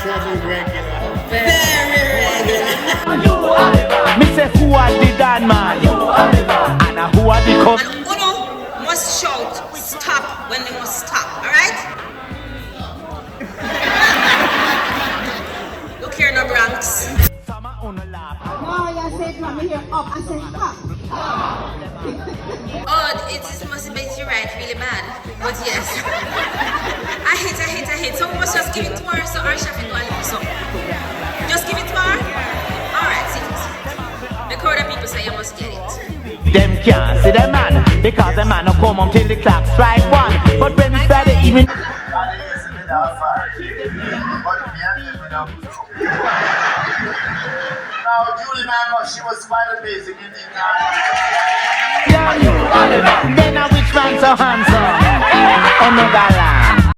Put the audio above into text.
Very regular. Me say who are the Dan man? And who are the And Uno must shout stop when they must stop, alright? Look here, no Bronx. No, you said from here up, I said up. Oh, it must be you right really bad. But yes. I hate. So we must just give it to her so our chef can go and do something. Just give it to her? Alright, see. The crowd of people say you must get it. Them can't see the man because the man will come until the clock strike one. But when it's Friday evening, Now, Julie Mango, she was quite amazing in the then a which man so handsome? Oh no, God.